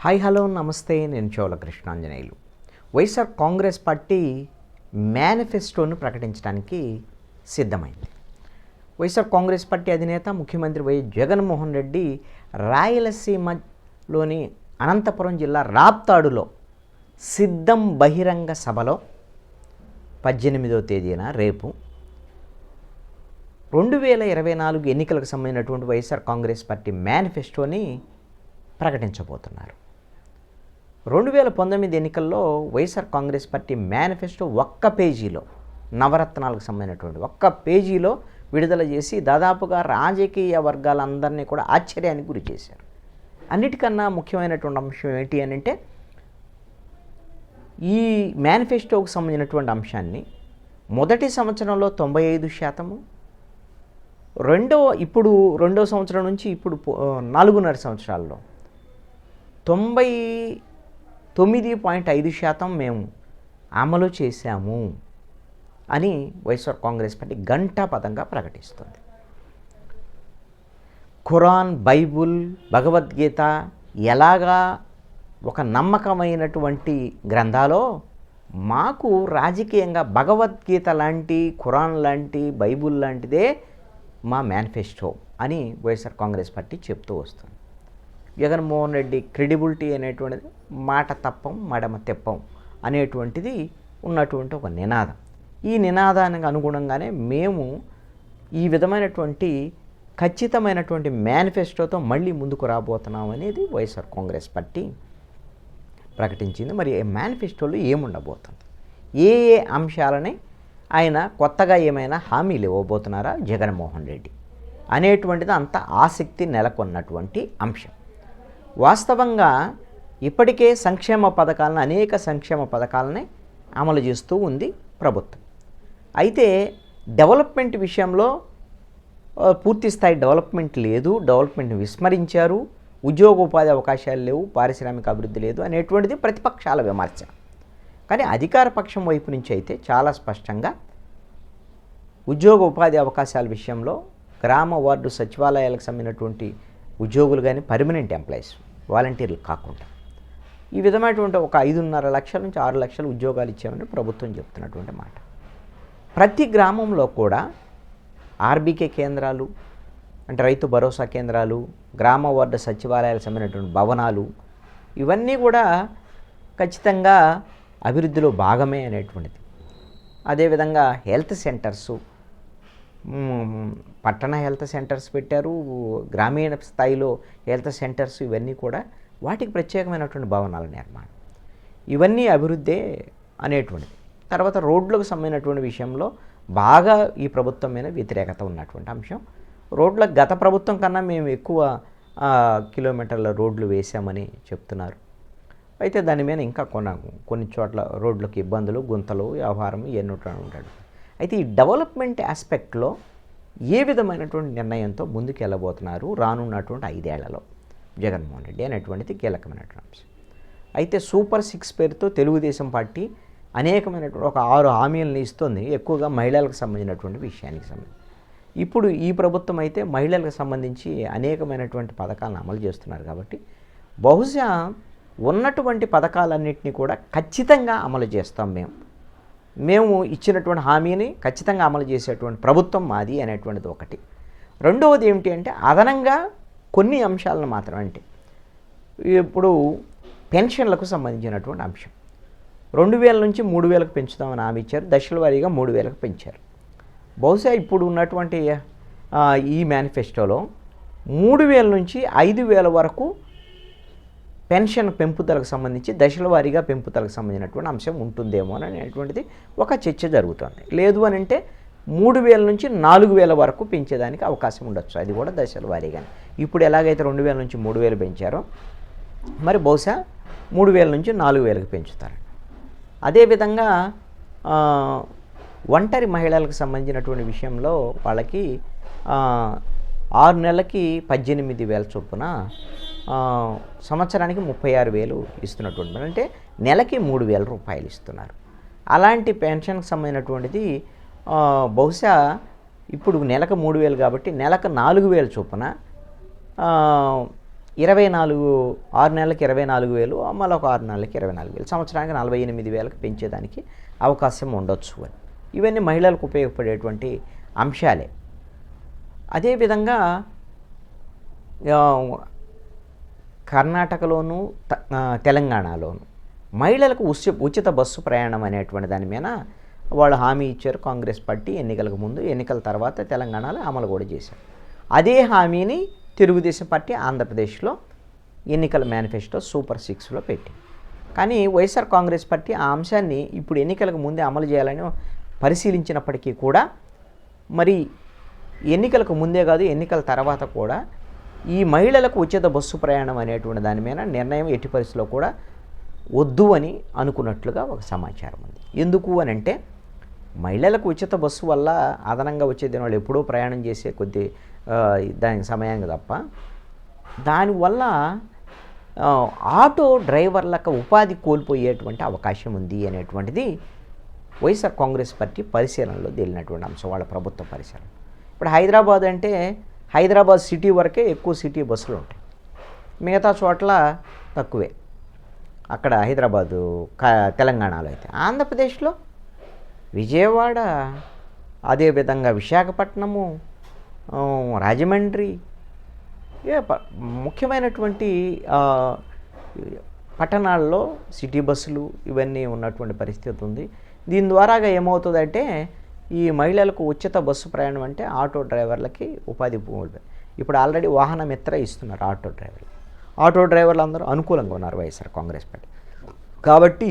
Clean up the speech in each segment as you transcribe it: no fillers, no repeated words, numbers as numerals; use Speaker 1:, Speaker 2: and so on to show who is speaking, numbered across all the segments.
Speaker 1: Hi hello నమస్తే, నేను Chola Krishnanjaneyulu. YSR Congress party మేనిఫెస్టోను ప్రకటించడానికి సిద్ధమైంది. వైఎస్ఆర్ కాంగ్రెస్ పార్టీ అధినేత ముఖ్యమంత్రి వైఎస్ జగన్మోహన్ రెడ్డి రాయలసీమలోని అనంతపురం జిల్లా రాప్తాడులో సిద్ధం బహిరంగ సభలో 18వ తేదీన రేపు 2024 ఎన్నికలకు సంబంధించినటువంటి వైఎస్ఆర్ కాంగ్రెస్ పార్టీ మేనిఫెస్టోని ప్రకటించబోతున్నారు. 2019 ఎన్నికల్లో వైఎస్ఆర్ కాంగ్రెస్ పార్టీ మేనిఫెస్టో ఒక్క పేజీలో, నవరత్నాలకు సంబంధించినటువంటి ఒక్క పేజీలో విడుదల చేసి దాదాపుగా రాజకీయ వర్గాలందరినీ కూడా ఆశ్చర్యానికి గురి చేశారు. అన్నిటికన్నా ముఖ్యమైనటువంటి అంశం ఏంటి అని అంటే, ఈ మేనిఫెస్టోకు సంబంధించినటువంటి అంశాన్ని మొదటి సంవత్సరంలో 95%, రెండో సంవత్సరం నుంచి ఇప్పుడు 4.5 సంవత్సరాల్లో 99.5% మేము అమలు చేశాము అని వైఎస్ఆర్ కాంగ్రెస్ పార్టీ ఘంటాపథంగా ప్రకటిస్తుంది. ఖురాన్, బైబుల్, భగవద్గీత ఎలాగా ఒక నమ్మకమైనటువంటి గ్రంథాలో మాకు రాజకీయంగా భగవద్గీత లాంటి, ఖురాన్ లాంటి, బైబుల్ లాంటిదే మా మేనిఫెస్టో అని వైఎస్ఆర్ కాంగ్రెస్ పార్టీ చెప్తూ వస్తుంది. జగన్మోహన్ రెడ్డి క్రెడిబిలిటీ అనేటువంటిది మాట తప్పం మడమ తెప్పం అనేటువంటిది ఉన్నటువంటి ఒక నినాదం. ఈ నినాదానికి అనుగుణంగానే మేము ఈ విధమైనటువంటి ఖచ్చితమైనటువంటి మేనిఫెస్టోతో మళ్ళీ ముందుకు రాబోతున్నాం అనేది వైఎస్ఆర్ కాంగ్రెస్ పార్టీ ప్రకటించింది. మరి మేనిఫెస్టోలో ఏముండబోతుంది, ఏ అంశాలని ఆయన కొత్తగా ఏమైనా హామీలు ఇవ్వబోతున్నారా జగన్మోహన్ రెడ్డి అనేటువంటిది అంత ఆసక్తి నెలకొన్నటువంటి అంశం. వాస్తవంగా ఇప్పటికే అనేక సంక్షేమ పథకాలని అమలు చేస్తూ ఉంది ప్రభుత్వం. అయితే డెవలప్మెంట్ విషయంలో పూర్తి స్థాయి డెవలప్మెంట్ లేదు, డెవలప్మెంట్ విస్మరించారు, ఉద్యోగోపాధి అవకాశాలు లేవు, పారిశ్రామిక అభివృద్ధి లేదు అనేటువంటిది ప్రతిపక్షాల విమర్శ. కానీ అధికార పక్షం వైపు నుంచి అయితే చాలా స్పష్టంగా ఉద్యోగ ఉపాధి అవకాశాల విషయంలో గ్రామ వార్డు సచివాలయాలకు సంబంధించినటువంటి ఉద్యోగులు కానీ పర్మనెంట్ ఎంప్లాయీస్, వాలంటీర్లు కాకుండా ఈ విధమైనటువంటి ఒక 5.5 లక్షల నుంచి 6 లక్షల ఉద్యోగాలు ఇచ్చామని ప్రభుత్వం చెప్తున్నటువంటి మాట. ప్రతి గ్రామంలో కూడా ఆర్బీకే కేంద్రాలు అంటే రైతు భరోసా కేంద్రాలు, గ్రామ వార్డు సచివాలయాలకు సంబంధించినటువంటి భవనాలు ఇవన్నీ కూడా ఖచ్చితంగా అభివృద్ధిలో భాగమే అనేటువంటిది. అదేవిధంగా హెల్త్ సెంటర్సు, పట్టణ హెల్త్ సెంటర్స్ పెట్టారు, గ్రామీణ స్థాయిలో హెల్త్ సెంటర్స్, ఇవన్నీ కూడా వాటికి ప్రత్యేకమైనటువంటి భవనాల నిర్మాణం, ఇవన్నీ అభివృద్ధే అనేటువంటిది. తర్వాత రోడ్లకు సంబంధించినటువంటి విషయంలో బాగా ఈ ప్రభుత్వం మీద వ్యతిరేకత ఉన్నటువంటి అంశం. గత ప్రభుత్వం కన్నా మేము ఎక్కువ కిలోమీటర్ల రోడ్లు వేసామని చెప్తున్నారు. అయితే దాని మీద ఇంకా కొన్ని చోట్ల రోడ్లకు ఇబ్బందులు, గుంతలు, వ్యవహారం ఇవన్నీ ఉంటాడు. అయితే ఈ డెవలప్మెంట్ ఆస్పెక్ట్లో ఏ విధమైనటువంటి నిర్ణయంతో ముందుకు వెళ్ళబోతున్నారు రానున్నటువంటి 5 ఏళ్లలో జగన్మోహన్ రెడ్డి అనేటువంటిది కీలకమైనటువంటి అంశం. అయితే సూపర్ 6 పేరుతో తెలుగుదేశం పార్టీ అనేకమైనటువంటి ఒక 6 హామీలను ఇస్తుంది, ఎక్కువగా మహిళలకు సంబంధించినటువంటి విషయానికి సంబంధించి. ఇప్పుడు ఈ ప్రభుత్వం అయితే మహిళలకు సంబంధించి అనేకమైనటువంటి పథకాలను అమలు చేస్తున్నారు కాబట్టి బహుశా ఉన్నటువంటి పథకాలన్నింటినీ కూడా ఖచ్చితంగా అమలు చేస్తాం, మేము ఇచ్చినటువంటి హామీని ఖచ్చితంగా అమలు చేసేటువంటి ప్రభుత్వం మాది అనేటువంటిది ఒకటి. రెండవది ఏమిటి అంటే, అదనంగా కొన్ని అంశాలను మాత్రం, అంటే ఇప్పుడు పెన్షన్లకు సంబంధించినటువంటి అంశం 2,000 నుంచి 3,000కు పెంచుతామని హామీ ఇచ్చారు, దశల వారీగా 3,000కు పెంచారు. బహుశా ఇప్పుడు ఉన్నటువంటి ఈ మేనిఫెస్టోలో 3,000 నుంచి 5,000 వరకు పెన్షన్ పెంపుదలకు సంబంధించి దశల వారీగా పెంపుదలకు సంబంధించినటువంటి అంశం ఉంటుందేమో అనేటువంటిది ఒక చర్చ జరుగుతుంది. లేదు అని అంటే 3,000 నుంచి 4,000 వరకు పెంచేదానికి అవకాశం ఉండొచ్చు, అది కూడా దశల వారీగానే. ఇప్పుడు ఎలాగైతే 2,000 నుంచి 3,000 పెంచారో మరి బహుశా 3,000 నుంచి 4,000కి పెంచుతారు. అదేవిధంగా ఒంటరి మహిళలకు సంబంధించినటువంటి విషయంలో వాళ్ళకి 6 నెలలకి 18,000 చొప్పున, సంవత్సరానికి 36,000 ఇస్తున్నటువంటి, అంటే నెలకి 3,000 రూపాయలు ఇస్తున్నారు. అలాంటి పెన్షన్కి సంబంధించినటువంటిది బహుశా ఇప్పుడు నెలకు 3,000 కాబట్టి నెలకు 4,000 చొప్పున 24 6 నెలలకు 24,000, మళ్ళీ ఒక 6 నెలలకి 24,000, సంవత్సరానికి 48,000కి పెంచేదానికి అవకాశం ఉండొచ్చు అని. ఇవన్నీ మహిళలకు ఉపయోగపడేటువంటి అంశాలే. అదేవిధంగా కర్ణాటకలోను తెలంగాణలోను మహిళలకు ఉచిత బస్సు ప్రయాణం అనేటువంటి దాని మీద వాళ్ళు హామీ ఇచ్చారు. కాంగ్రెస్ పార్టీ ఎన్నికలకు ముందు, ఎన్నికల తర్వాత తెలంగాణలో అమలు కూడా చేశారు. అదే హామీని తెలుగుదేశం పార్టీ ఆంధ్రప్రదేశ్లో ఎన్నికల మేనిఫెస్టో సూపర్ 6లో పెట్టింది. కానీ వైఎస్ఆర్ కాంగ్రెస్ పార్టీ ఆ అంశాన్ని ఇప్పుడు ఎన్నికలకు ముందే అమలు చేయాలని పరిశీలించినప్పటికీ కూడా, మరి ఎన్నికలకు ముందే కాదు ఎన్నికల తర్వాత కూడా ఈ మహిళలకు ఉచిత బస్సు ప్రయాణం అనేటువంటి దాని మీద నిర్ణయం ఎట్టి పరిస్థితిలో కూడా వద్దు అని అనుకున్నట్లుగా ఒక సమాచారం ఉంది. ఎందుకు అని అంటే, మహిళలకు ఉచిత బస్సు వల్ల అదనంగా వచ్చేది వాళ్ళు ఎప్పుడూ ప్రయాణం చేసే కొద్ది దానికి సమయానికి తప్ప, దానివల్ల ఆటో డ్రైవర్లకు ఉపాధి కోల్పోయేటువంటి అవకాశం ఉంది అనేటువంటిది వైఎస్ఆర్ కాంగ్రెస్ పార్టీ పరిశీలనలో తేలినటువంటి అంశం, వాళ్ళ ప్రభుత్వ పరిశీలన. ఇప్పుడు హైదరాబాద్ అంటే హైదరాబాద్ సిటీ వరకే ఎక్కువ సిటీ బస్సులు ఉంటాయి, మిగతా చోట్ల తక్కువే. అక్కడ హైదరాబాదు తెలంగాణలో అయితే, ఆంధ్రప్రదేశ్లో విజయవాడ, అదేవిధంగా విశాఖపట్నము, రాజమండ్రి, ముఖ్యమైనటువంటి పట్టణాల్లో సిటీ బస్సులు ఇవన్నీ ఉన్నటువంటి పరిస్థితి ఉంది. దీని ద్వారాగా ఏమవుతుందంటే, ఈ మహిళలకు ఉచిత బస్సు ప్రయాణం అంటే ఆటో డ్రైవర్లకి ఉపాధి పోతుంది. ఇప్పుడు ఆల్రెడీ వాహన మిత్ర ఇస్తున్నారు ఆటో డ్రైవర్లు అందరూ అనుకూలంగా ఉన్నారు వైఎస్ఆర్ కాంగ్రెస్ పార్టీ. కాబట్టి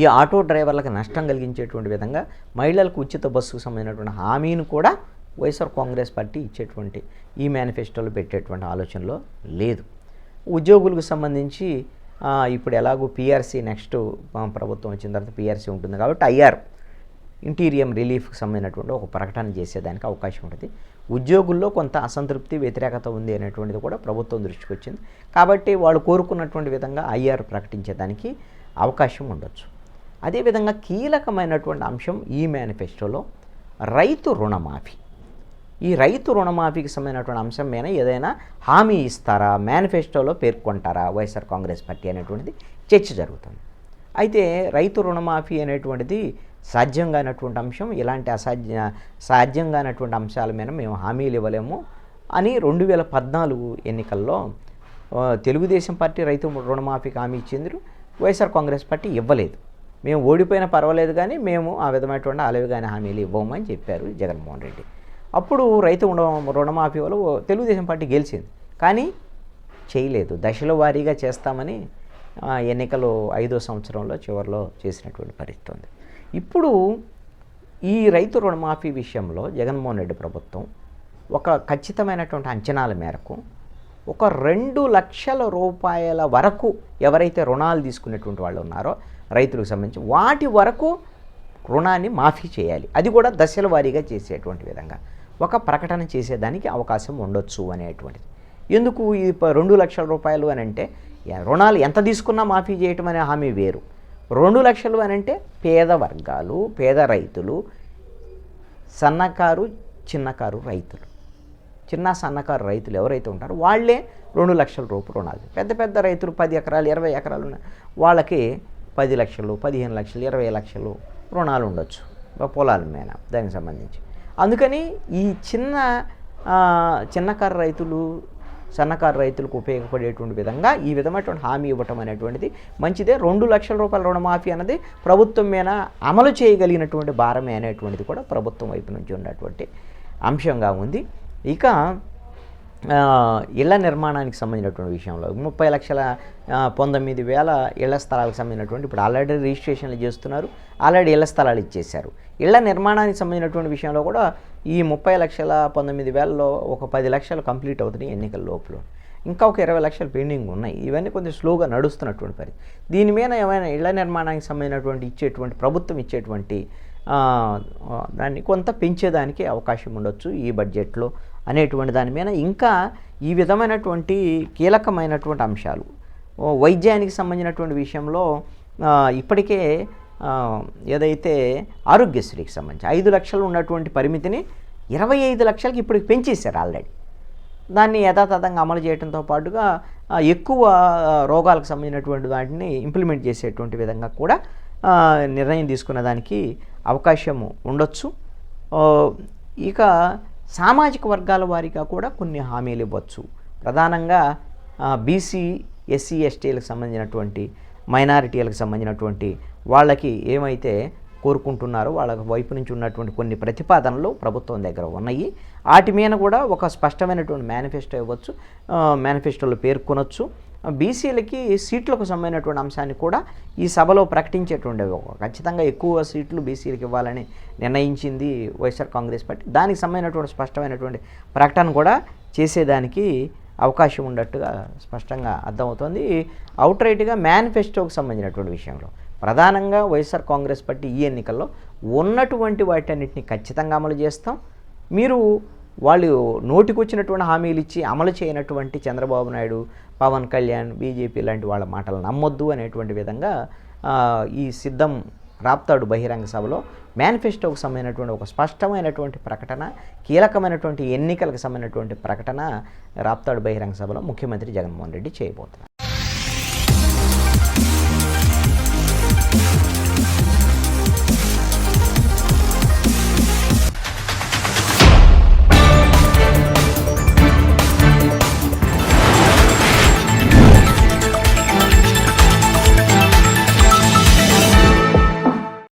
Speaker 1: ఈ ఆటో డ్రైవర్లకు నష్టం కలిగించేటువంటి విధంగా మహిళలకు ఉచిత బస్సుకు సంబంధించినటువంటి హామీని కూడా వైఎస్ఆర్ కాంగ్రెస్ పార్టీ ఇచ్చేటువంటి ఈ మేనిఫెస్టోలో పెట్టేటువంటి ఆలోచనలో లేదు. ఉద్యోగులకు సంబంధించి ఇప్పుడు ఎలాగో పీఆర్సీ నెక్స్ట్ ప్రభుత్వం వచ్చిన తర్వాత పీఆర్సీ ఉంటుంది కాబట్టి ఐఆర్ ఇంటీరియం రిలీఫ్కి సంబంధించినటువంటి ఒక ప్రకటన చేసేదానికి అవకాశం ఉంటుంది. ఉద్యోగుల్లో కొంత అసంతృప్తి, వ్యతిరేకత ఉంది అనేటువంటిది కూడా ప్రభుత్వం దృష్టికి వచ్చింది. కాబట్టి వాళ్ళు కోరుకున్నటువంటి విధంగా ఐఆర్ ప్రకటించేదానికి అవకాశం ఉండొచ్చు. అదేవిధంగా కీలకమైనటువంటి అంశం ఈ మేనిఫెస్టోలో రైతు రుణమాఫీ. ఈ రైతు రుణమాఫీకి సంబంధించినటువంటి అంశం మీద ఏదైనా హామీ ఇస్తారా, మేనిఫెస్టోలో పేర్కొంటారా వైఎస్ఆర్ కాంగ్రెస్ పార్టీ అనేటువంటిది చర్చ జరుగుతుంది. అయితే రైతు రుణమాఫీ అనేటువంటిది సాధ్యం కానటువంటి అంశం. ఇలాంటి సాధ్యం కానటువంటి అంశాల మీద మేము హామీలు ఇవ్వలేము అని 2014 ఎన్నికల్లో తెలుగుదేశం పార్టీ రైతు రుణమాఫీకి హామీ ఇచ్చింది, వైఎస్ఆర్ కాంగ్రెస్ పార్టీ ఇవ్వలేదు. మేము ఓడిపోయినా పర్వాలేదు కానీ మేము ఆ విధమైనటువంటి అలవిగానే హామీలు ఇవ్వమని చెప్పారు జగన్మోహన్ రెడ్డి. అప్పుడు రైతు రుణమాఫీ వల్ల తెలుగుదేశం పార్టీ గెలిచింది, కానీ చేయలేదు. దశల వారీగా చేస్తామని ఎన్నికలు 5వ సంవత్సరంలో చివరిలో చేసినటువంటి పరిస్థితి ఉంది. ఇప్పుడు ఈ రైతు రుణమాఫీ విషయంలో జగన్మోహన్ రెడ్డి ప్రభుత్వం ఒక ఖచ్చితమైనటువంటి అంచనాల మేరకు ఒక 2 లక్షల రూపాయల వరకు ఎవరైతే రుణాలు తీసుకునేటువంటి వాళ్ళు ఉన్నారో రైతులకు సంబంధించి వాటి వరకు రుణాన్ని మాఫీ చేయాలి. అది కూడా దశల వారీగా చేసేటువంటి విధంగా ఒక ప్రకటన చేసేదానికి అవకాశం ఉండొచ్చు అనేటువంటిది. ఎందుకు ఈ 2 లక్షల రూపాయలు అని అంటే, రుణాలు ఎంత తీసుకున్నా మాఫీ చేయటం అనే హామీ వేరు. 2 లక్షలు అని అంటే పేద వర్గాలు, పేద రైతులు, సన్నకారు చిన్నకారు రైతులు, చిన్న సన్నకారు రైతులు ఎవరైతే ఉంటారో వాళ్ళే 2 లక్షల రూపాయలు రుణాలు. పెద్ద పెద్ద రైతులు 10 ఎకరాలు 20 ఎకరాలు ఉన్నాయి, వాళ్ళకి 10 లక్షలు 15 లక్షలు 20 లక్షలు రుణాలు ఉండొచ్చు పొలాల మీద దానికి సంబంధించి. అందుకని ఈ చిన్నకారు రైతులు, సన్నకారు రైతులకు ఉపయోగపడేటువంటి విధంగా ఈ విధమైనటువంటి హామీ ఇవ్వటం అనేటువంటిది మంచిదే. 2 లక్షల రూపాయల రుణమాఫీ అన్నది ప్రభుత్వం మీద అమలు చేయగలిగినటువంటి భారమే అనేటువంటిది కూడా ప్రభుత్వం వైపు నుంచి ఉన్నటువంటి అంశంగా ఉంది. ఇక ఇళ్ల నిర్మాణానికి సంబంధించినటువంటి విషయంలో 30,19,000 ఇళ్ల స్థలాలకు సంబంధించినటువంటి ఇప్పుడు ఆల్రెడీ రిజిస్ట్రేషన్లు చేస్తున్నారు, ఆల్రెడీ ఇళ్ల స్థలాలు ఇచ్చేశారు. ఇళ్ల నిర్మాణానికి సంబంధించినటువంటి విషయంలో కూడా ఈ 30,19,000లో ఒక 10 లక్షలు కంప్లీట్ అవుతున్నాయి ఎన్నికల లోపల, ఇంకా ఒక 20 లక్షలు పెండింగ్ ఉన్నాయి. ఇవన్నీ కొంచెం స్లోగా నడుస్తున్నటువంటి పరిస్థితి. దీని మీద ఏమైనా ఇళ్ల నిర్మాణానికి సంబంధించినటువంటి ప్రభుత్వం ఇచ్చేటువంటి దాన్ని కొంత పెంచేదానికి అవకాశం ఉండొచ్చు ఈ బడ్జెట్లో అనేటువంటి దాని మీద. ఇంకా ఈ విధమైనటువంటి కీలకమైనటువంటి అంశాలు వైద్యానికి సంబంధించినటువంటి విషయంలో ఇప్పటికే ఏదైతే ఆరోగ్యశ్రీకి సంబంధించి 5 లక్షలు ఉన్నటువంటి పరిమితిని 25 లక్షలకి ఇప్పటికి పెంచేశారు ఆల్రెడీ. దాన్ని యథాతథంగా అమలు చేయడంతో పాటుగా ఎక్కువ రోగాలకు సంబంధించినటువంటి వాటిని ఇంప్లిమెంట్ చేసేటువంటి విధంగా కూడా నిర్ణయం తీసుకునే దానికి అవకాశం ఉండొచ్చు. ఇక సామాజిక వర్గాల వారీగా కూడా కొన్ని హామీలు ఇవ్వచ్చు. ప్రధానంగా బీసీ, ఎస్సీ, ఎస్టీలకు సంబంధించినటువంటి, మైనారిటీలకు సంబంధించినటువంటి వాళ్ళకి ఏమైతే కోరుకుంటున్నారో వాళ్ళ వైపు నుంచి ఉన్నటువంటి కొన్ని ప్రతిపాదనలు ప్రభుత్వం దగ్గర ఉన్నాయి. వాటి మీద కూడా ఒక స్పష్టమైనటువంటి మేనిఫెస్టో ఇవ్వచ్చు, మేనిఫెస్టోలో పేర్కొనొచ్చు. బీసీలకి సీట్లకు సంబంధించినటువంటి అంశాన్ని కూడా ఈ సభలో ప్రకటించేటువంటి, ఖచ్చితంగా ఎక్కువ సీట్లు బీసీలకు ఇవ్వాలని నిర్ణయించింది వైఎస్ఆర్ కాంగ్రెస్ పార్టీ. దానికి సంబంధించినటువంటి స్పష్టమైనటువంటి ప్రకటన కూడా చేసేదానికి అవకాశం ఉన్నట్టుగా స్పష్టంగా అర్థమవుతుంది. అవుట్రైట్గా మేనిఫెస్టోకి సంబంధించినటువంటి విషయంలో ప్రధానంగా వైఎస్ఆర్ కాంగ్రెస్ పార్టీ ఈ ఎన్నికల్లో ఉన్నటువంటి వాటన్నిటిని ఖచ్చితంగా అమలు చేస్తాం, మీరు వాళ్ళు నోటికొచ్చినటువంటి హామీలు ఇచ్చి అమలు చేయనటువంటి చంద్రబాబు నాయుడు, పవన్ కళ్యాణ్, బీజేపీ లాంటి వాళ్ళ మాటలు నమ్మొద్దు అనేటువంటి విధంగా ఈ సిద్ధం రాప్తాడు బహిరంగ సభలో మేనిఫెస్టోకు సంబంధించినటువంటి ఒక స్పష్టమైనటువంటి ప్రకటన, కీలకమైనటువంటి ఎన్నికలకు సంబంధించినటువంటి ప్రకటన రాప్తాడు బహిరంగ సభలో ముఖ్యమంత్రి జగన్మోహన్ రెడ్డి చేయబోతున్నారు.